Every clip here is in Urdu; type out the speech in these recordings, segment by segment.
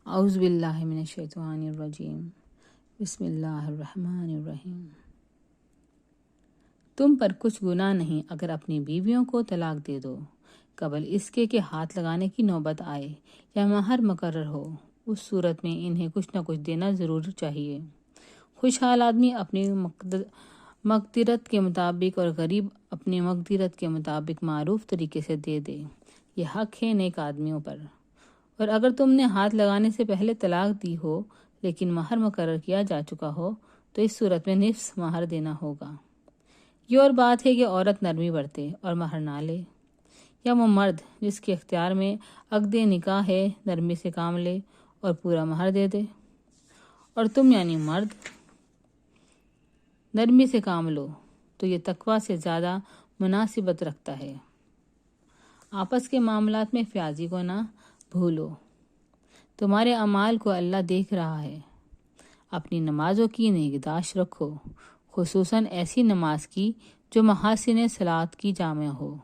اعوذ باللہ من الشیطان الرجیم بسم اللہ الرحمن الرحیم۔ تم پر کچھ گناہ نہیں اگر اپنی بیویوں کو طلاق دے دو قبل اس کے کہ ہاتھ لگانے کی نوبت آئے یا مہر مقرر ہو۔ اس صورت میں انہیں کچھ نہ کچھ دینا ضرور چاہیے۔ خوشحال آدمی اپنی مقدرت کے مطابق اور غریب اپنی مقدرت کے مطابق معروف طریقے سے دے دے، یہ حق ہے نیک آدمیوں پر۔ اور اگر تم نے ہاتھ لگانے سے پہلے طلاق دی ہو لیکن مہر مقرر کیا جا چکا ہو تو اس صورت میں نصف مہر دینا ہوگا۔ یہ اور بات ہے کہ عورت نرمی برتے اور مہر نہ لے، یا وہ مرد جس کے اختیار میں عقد نکاح ہے نرمی سے کام لے اور پورا مہر دے دے، اور تم یعنی مرد نرمی سے کام لو تو یہ تقویٰ سے زیادہ مناسبت رکھتا ہے۔ آپس کے معاملات میں فیاضی کو نہ بھولو، تمہارے اعمال کو اللہ دیکھ رہا ہے۔ اپنی نمازوں کی نگہداشت رکھو، خصوصاً ایسی نماز کی جو محاسن صلاۃ کی جامع ہو۔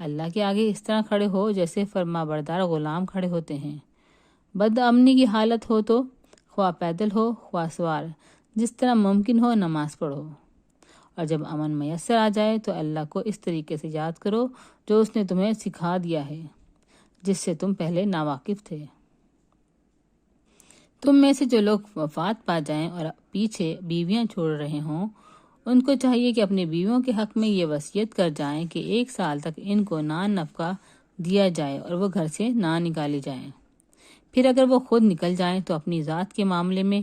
اللہ کے آگے اس طرح کھڑے ہو جیسے فرما بردار غلام کھڑے ہوتے ہیں۔ بد امنی کی حالت ہو تو خواہ پیدل ہو خواہ سوار، جس طرح ممکن ہو نماز پڑھو، اور جب امن میسر آ جائے تو اللہ کو اس طریقے سے یاد کرو جو اس نے تمہیں سکھا دیا ہے، جس سے تم پہلے ناواقف تھے۔ تم میں سے جو لوگ وفات پا جائیں اور پیچھے بیویاں چھوڑ رہے ہوں، ان کو چاہیے کہ اپنی بیویوں کے حق میں یہ وصیت کر جائیں کہ 1 سال تک ان کو نان نفقہ دیا جائے اور وہ گھر سے نہ نکالی جائیں۔ پھر اگر وہ خود نکل جائیں تو اپنی ذات کے معاملے میں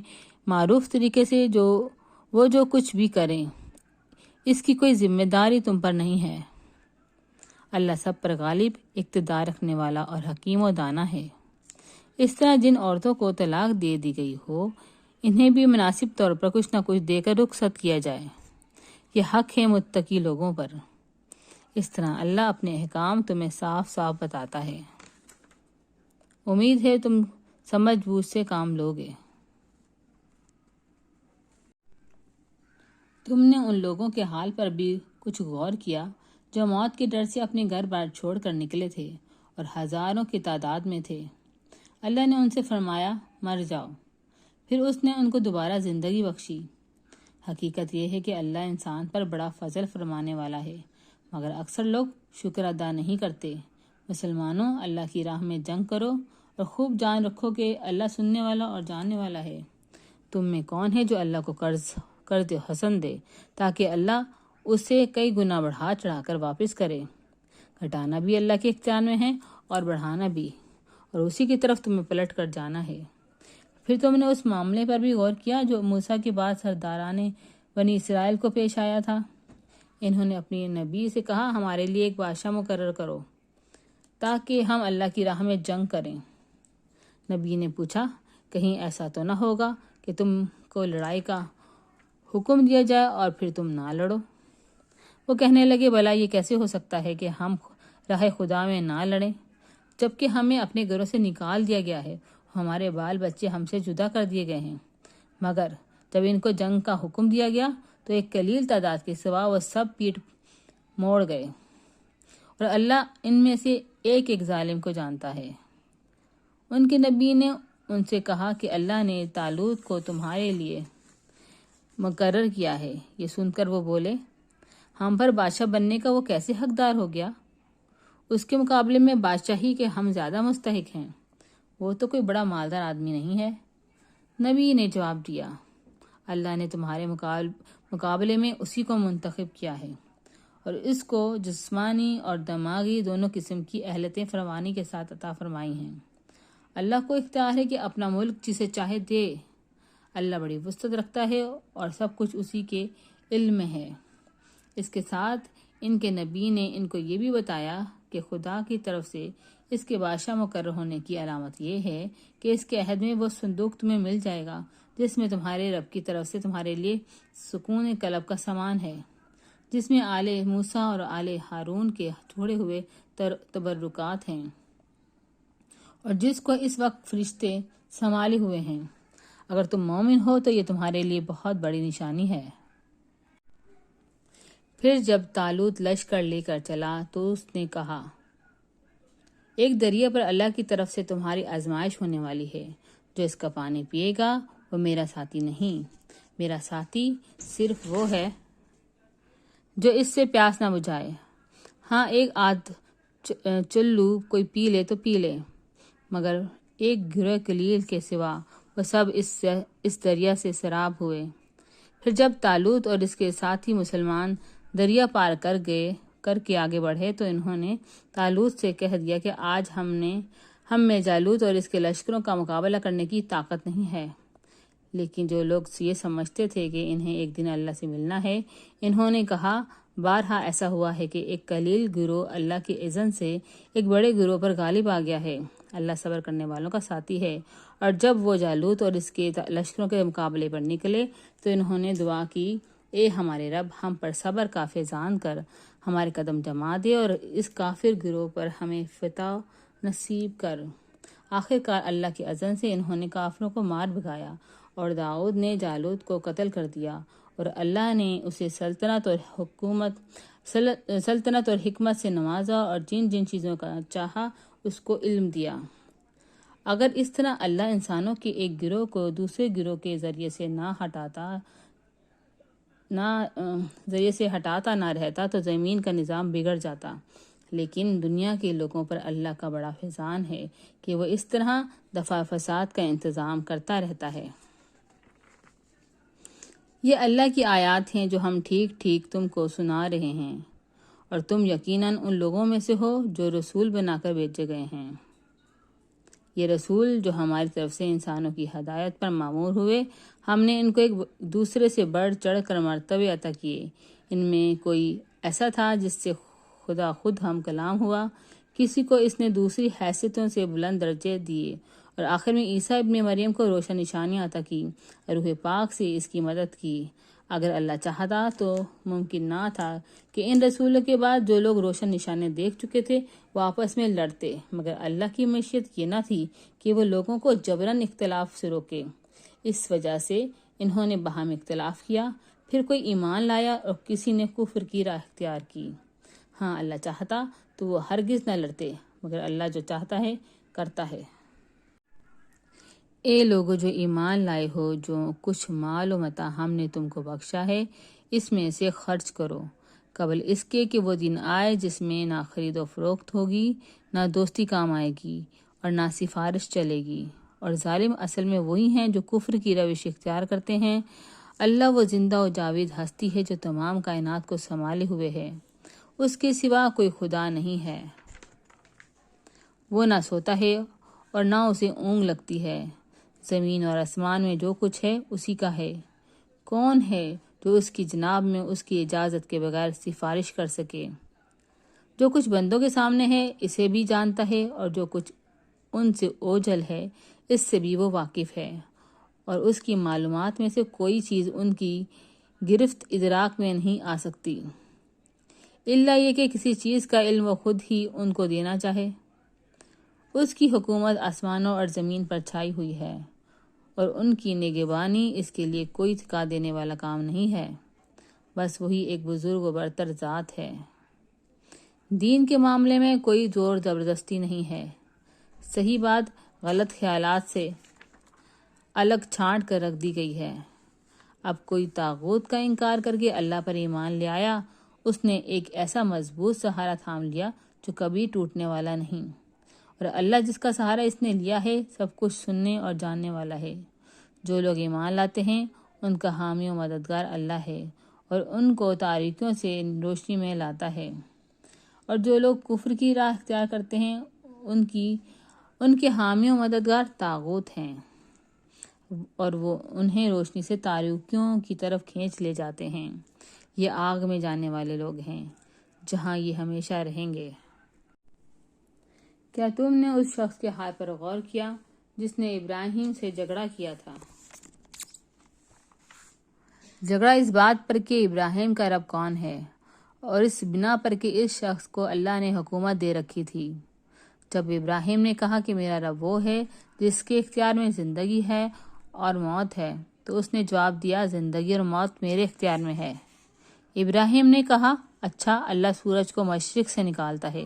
معروف طریقے سے جو کچھ بھی کریں، اس کی کوئی ذمہ داری تم پر نہیں ہے۔ اللہ سب پر غالب، اقتدار رکھنے والا اور حکیم و دانا ہے۔ اس طرح جن عورتوں کو طلاق دے دی گئی ہو، انہیں بھی مناسب طور پر کچھ نہ کچھ دے کر رخصت کیا جائے۔ یہ حق ہے متقی لوگوں پر۔ اس طرح اللہ اپنے احکام تمہیں صاف صاف بتاتا ہے۔ امید ہے تم سمجھ بوجھ سے کام لوگے۔ تم نے ان لوگوں کے حال پر بھی کچھ غور کیا جو موت کے ڈر سے اپنے گھر بار چھوڑ کر نکلے تھے اور ہزاروں کی تعداد میں تھے۔ اللہ نے ان سے فرمایا، مر جاؤ۔ پھر اس نے ان کو دوبارہ زندگی بخشی۔ حقیقت یہ ہے کہ اللہ انسان پر بڑا فضل فرمانے والا ہے، مگر اکثر لوگ شکر ادا نہیں کرتے۔ مسلمانوں، اللہ کی راہ میں جنگ کرو اور خوب جان رکھو کہ اللہ سننے والا اور جاننے والا ہے۔ تم میں کون ہے جو اللہ کو قرض حسن دے تاکہ اللہ اسے کئی گنا بڑھا چڑھا کر واپس کرے؟ گھٹانا بھی اللہ کے اختیار میں ہے اور بڑھانا بھی، اور اسی کی طرف تمہیں پلٹ کر جانا ہے۔ پھر تم نے اس معاملے پر بھی غور کیا جو موسیٰ کے بعد سرداران بنی اسرائیل کو پیش آیا تھا۔ انہوں نے اپنی نبی سے کہا، ہمارے لیے ایک بادشاہ مقرر کرو تاکہ ہم اللہ کی راہ میں جنگ کریں۔ نبی نے پوچھا، کہیں ایسا تو نہ ہوگا کہ تم کو لڑائی کا حکم دیا جائے اور پھر تم نہ لڑو؟ وہ کہنے لگے، بھلا یہ کیسے ہو سکتا ہے کہ ہم راہ خدا میں نہ لڑیں، جبکہ ہمیں اپنے گھروں سے نکال دیا گیا ہے، ہمارے بال بچے ہم سے جدا کر دیے گئے ہیں۔ مگر جب ان کو جنگ کا حکم دیا گیا تو ایک قلیل تعداد کے سوا وہ سب پیٹ موڑ گئے، اور اللہ ان میں سے ایک ظالم کو جانتا ہے۔ ان کے نبی نے ان سے کہا کہ اللہ نے طالوت کو تمہارے لیے مقرر کیا ہے۔ یہ سن کر وہ بولے، ہم پر بادشاہ بننے کا وہ کیسے حقدار ہو گیا؟ اس کے مقابلے میں بادشاہی کے ہم زیادہ مستحق ہیں، وہ تو کوئی بڑا مالدار آدمی نہیں ہے۔ نبی نے جواب دیا، اللہ نے تمہارے مقابلے میں اسی کو منتخب کیا ہے، اور اس کو جسمانی اور دماغی دونوں قسم کی اہلیتیں فراوانی کے ساتھ عطا فرمائی ہیں۔ اللہ کو اختیار ہے کہ اپنا ملک جسے چاہے دے۔ اللہ بڑی وسعت رکھتا ہے اور سب کچھ اسی کے علم میں ہے۔ اس کے ساتھ ان کے نبی نے ان کو یہ بھی بتایا کہ خدا کی طرف سے اس کے بادشاہ مقرر ہونے کی علامت یہ ہے کہ اس کے عہد میں وہ صندوق تمہیں مل جائے گا جس میں تمہارے رب کی طرف سے تمہارے لیے سکون قلب کا سامان ہے، جس میں آل موسیٰ اور آل ہارون کے چھوڑے ہوئے تبرکات ہیں، اور جس کو اس وقت فرشتے سنبھالے ہوئے ہیں۔ اگر تم مومن ہو تو یہ تمہارے لیے بہت بڑی نشانی ہے۔ پھر جب طالوت لشکر لے کر چلا تو اس نے کہا، ایک دریا پر اللہ کی طرف سے تمہاری آزمائش ہونے والی ہے، جو اس کا پانی پیے گا وہ میرا ساتھی نہیں، میرا ساتھی صرف وہ ہے جو اس سے پیاس نہ بجھائے۔ ہاں، ایک آدھ چلو کوئی پی لے تو پی لے، مگر ایک گرہ قلیل کے سوا وہ سب اس دریا سے سراب ہوئے۔ پھر جب طالوت اور اس کے ساتھی مسلمان دریا پار کر کے آگے بڑھے تو انہوں نے طالوت سے کہہ دیا کہ آج ہم میں جالوت اور اس کے لشکروں کا مقابلہ کرنے کی طاقت نہیں ہے۔ لیکن جو لوگ یہ سمجھتے تھے کہ انہیں ایک دن اللہ سے ملنا ہے، انہوں نے کہا، بارہا ایسا ہوا ہے کہ ایک قلیل گروہ اللہ کے اذن سے ایک بڑے گروہ پر غالب آ گیا ہے۔ اللہ صبر کرنے والوں کا ساتھی ہے۔ اور جب وہ جالوت اور اس کے لشکروں کے مقابلے پر نکلے تو انہوں نے دعا کی، اے ہمارے رب، ہم پر صبر کا فیضان کر ہمارے قدم جما دے اور اس کافر گروہ پر ہمیں فتح نصیب کر۔ آخر کار اللہ کے اذن سے انہوں نے کافروں کو مار بھگایا اور داؤد نے جالوت کو قتل کر دیا، اور اللہ نے اسے سلطنت اور حکمت سے نوازا اور جن جن چیزوں کا چاہا اس کو علم دیا۔ اگر اس طرح اللہ انسانوں کے ایک گروہ کو دوسرے گروہ کے ذریعے سے ہٹاتا نہ رہتا تو زمین کا نظام بگڑ جاتا، لیکن دنیا کے لوگوں پر اللہ کا بڑا فیضان ہے کہ وہ اس طرح دفع فساد کا انتظام کرتا رہتا ہے۔ یہ اللہ کی آیات ہیں جو ہم ٹھیک ٹھیک تم کو سنا رہے ہیں، اور تم یقیناً ان لوگوں میں سے ہو جو رسول بنا کر بھیجے گئے ہیں۔ یہ رسول جو ہماری طرف سے انسانوں کی ہدایت پر مامور ہوئے، ہم نے ان کو ایک دوسرے سے بڑھ چڑھ کر مرتبے عطا کیے۔ ان میں کوئی ایسا تھا جس سے خدا خود ہم کلام ہوا، کسی کو اس نے دوسری حیثیتوں سے بلند درجے دیے، اور آخر میں عیسیٰ ابن مریم کو روشن نشانیاں عطا کی اور روح پاک سے اس کی مدد کی۔ اگر اللہ چاہتا تو ممکن نہ تھا کہ ان رسولوں کے بعد جو لوگ روشن نشانیاں دیکھ چکے تھے وہ آپس میں لڑتے، مگر اللہ کی مشیت یہ نہ تھی کہ وہ لوگوں کو جبراً اختلاف سے روکے۔ اس وجہ سے انہوں نے باہم اختلاف کیا، پھر کوئی ایمان لایا اور کسی نے کفر کی راہ اختیار کی۔ ہاں، اللہ چاہتا تو وہ ہرگز نہ لڑتے، مگر اللہ جو چاہتا ہے کرتا ہے۔ اے لوگو جو ایمان لائے ہو، جو کچھ مال و متاع ہم نے تم کو بخشا ہے اس میں سے خرچ کرو، قبل اس کے کہ وہ دن آئے جس میں نہ خرید و فروخت ہوگی، نہ دوستی کام آئے گی اور نہ سفارش چلے گی، اور ظالم اصل میں وہی ہیں جو کفر کی روش اختیار کرتے ہیں۔ اللہ وہ زندہ و جاوید ہستی ہے جو تمام کائنات کو سنبھالے ہوئے ہے، اس کے سوا کوئی خدا نہیں ہے۔ وہ نہ سوتا ہے اور نہ اسے اونگ لگتی ہے۔ زمین اور آسمان میں جو کچھ ہے اسی کا ہے۔ کون ہے جو اس کی جناب میں اس کی اجازت کے بغیر سفارش کر سکے؟ جو کچھ بندوں کے سامنے ہے اسے بھی جانتا ہے، اور جو کچھ ان سے اوجھل ہے اس سے بھی وہ واقف ہے، اور اس کی معلومات میں سے کوئی چیز ان کی گرفت ادراک میں نہیں آ سکتی، الا یہ کہ کسی چیز کا علم وہ خود ہی ان کو دینا چاہے۔ اس کی حکومت آسمانوں اور زمین پر چھائی ہوئی ہے، اور ان کی نگہبانی اس کے لیے کوئی تھکا دینے والا کام نہیں ہے، بس وہی ایک بزرگ و برتر ذات ہے۔ دین کے معاملے میں کوئی زور زبردستی نہیں ہے، صحیح بات غلط خیالات سے الگ چھانٹ کر رکھ دی گئی ہے۔ اب کوئی طاغوت کا انکار کر کے اللہ پر ایمان لے آیا، اس نے ایک ایسا مضبوط سہارا تھام لیا جو کبھی ٹوٹنے والا نہیں، اور اللہ جس کا سہارا اس نے لیا ہے سب کچھ سننے اور جاننے والا ہے۔ جو لوگ ایمان لاتے ہیں ان کا حامی و مددگار اللہ ہے، اور ان کو تاریکیوں سے روشنی میں لاتا ہے، اور جو لوگ کفر کی راہ اختیار کرتے ہیں ان کے حامی و مددگار طاغوت ہیں، اور وہ انہیں روشنی سے تاریکیوں کی طرف کھینچ لے جاتے ہیں۔ یہ آگ میں جانے والے لوگ ہیں جہاں یہ ہمیشہ رہیں گے۔ کیا تم نے اس شخص کے حال پر غور کیا جس نے ابراہیم سے جھگڑا کیا تھا؟ جھگڑا اس بات پر کہ ابراہیم کا رب کون ہے، اور اس بنا پر کہ اس شخص کو اللہ نے حکومت دے رکھی تھی۔ جب ابراہیم نے کہا کہ میرا رب وہ ہے جس کے اختیار میں زندگی ہے اور موت ہے، تو اس نے جواب دیا، زندگی اور موت میرے اختیار میں ہے۔ ابراہیم نے کہا، اچھا، اللہ سورج کو مشرق سے نکالتا ہے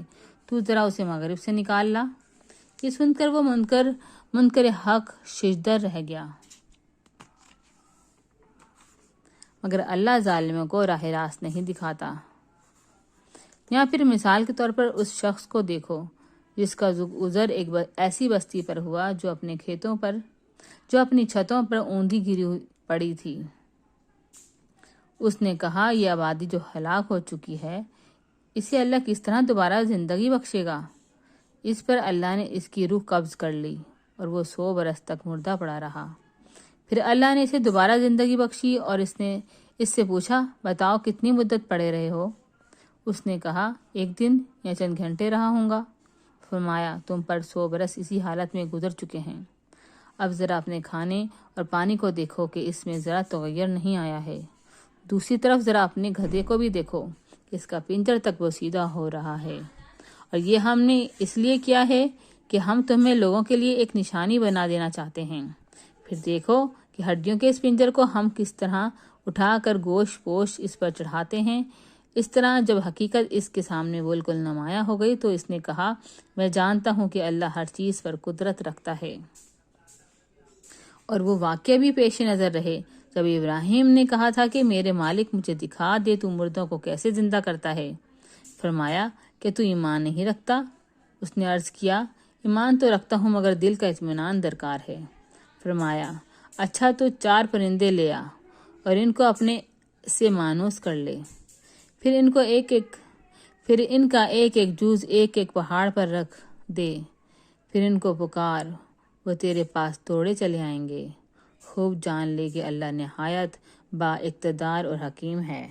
تو ذرا اسے مغرب سے نکال لا۔ یہ سن کر وہ منکر حق ششدر رہ گیا، مگر اللہ ظالموں کو راہ راست نہیں دکھاتا۔ یا پھر مثال کے طور پر اس شخص کو دیکھو جس کا گزر ایک ایسی بستی پر ہوا جو اپنی چھتوں پر اوندھی گری پڑی تھی۔ اس نے کہا، یہ آبادی جو ہلاک ہو چکی ہے، اسے اللہ کس طرح دوبارہ زندگی بخشے گا؟ اس پر اللہ نے اس کی روح قبض کر لی اور وہ 100 برس تک مردہ پڑا رہا۔ پھر اللہ نے اسے دوبارہ زندگی بخشی اور اس نے اس سے پوچھا، بتاؤ کتنی مدت پڑے رہے ہو؟ اس نے کہا، 1 دن یا چند گھنٹے رہا ہوں گا۔ فرمایا، تم پر 100 برس اسی حالت میں گزر چکے ہیں۔ اب ذرا اپنے کھانے اور پانی کو دیکھو کہ اس میں ذرا تغیر نہیں آیا ہے۔ دوسری طرف ذرا اپنے گدھے کو بھی دیکھو کہ اس کا پنجر تک بوسیدہ ہو رہا ہے، اور یہ ہم نے اس لیے کیا ہے کہ ہم تمہیں لوگوں کے لیے ایک نشانی بنا دینا چاہتے ہیں۔ پھر دیکھو کہ ہڈیوں کے اس پنجر کو ہم کس طرح اٹھا کر گوشت پوش اس پر چڑھاتے ہیں۔ اس طرح جب حقیقت اس کے سامنے بالکل نمایاں ہو گئی تو اس نے کہا، میں جانتا ہوں کہ اللہ ہر چیز پر قدرت رکھتا ہے۔ اور وہ واقعہ بھی پیش نظر رہے جب ابراہیم نے کہا تھا کہ میرے مالک مجھے دکھا دے تو مردوں کو کیسے زندہ کرتا ہے۔ فرمایا کہ تو ایمان نہیں رکھتا؟ اس نے عرض کیا، ایمان تو رکھتا ہوں مگر دل کا اطمینان درکار ہے۔ فرمایا، اچھا تو 4 پرندے لے آ اور ان کو اپنے سے مانوس کر لے، پھر ان کا ایک ایک جوز ایک ایک پہاڑ پر رکھ دے، پھر ان کو پکار، وہ تیرے پاس دوڑے چلے آئیں گے۔ خوب جان لے کہ اللہ نہایت با اقتدار اور حکیم ہے۔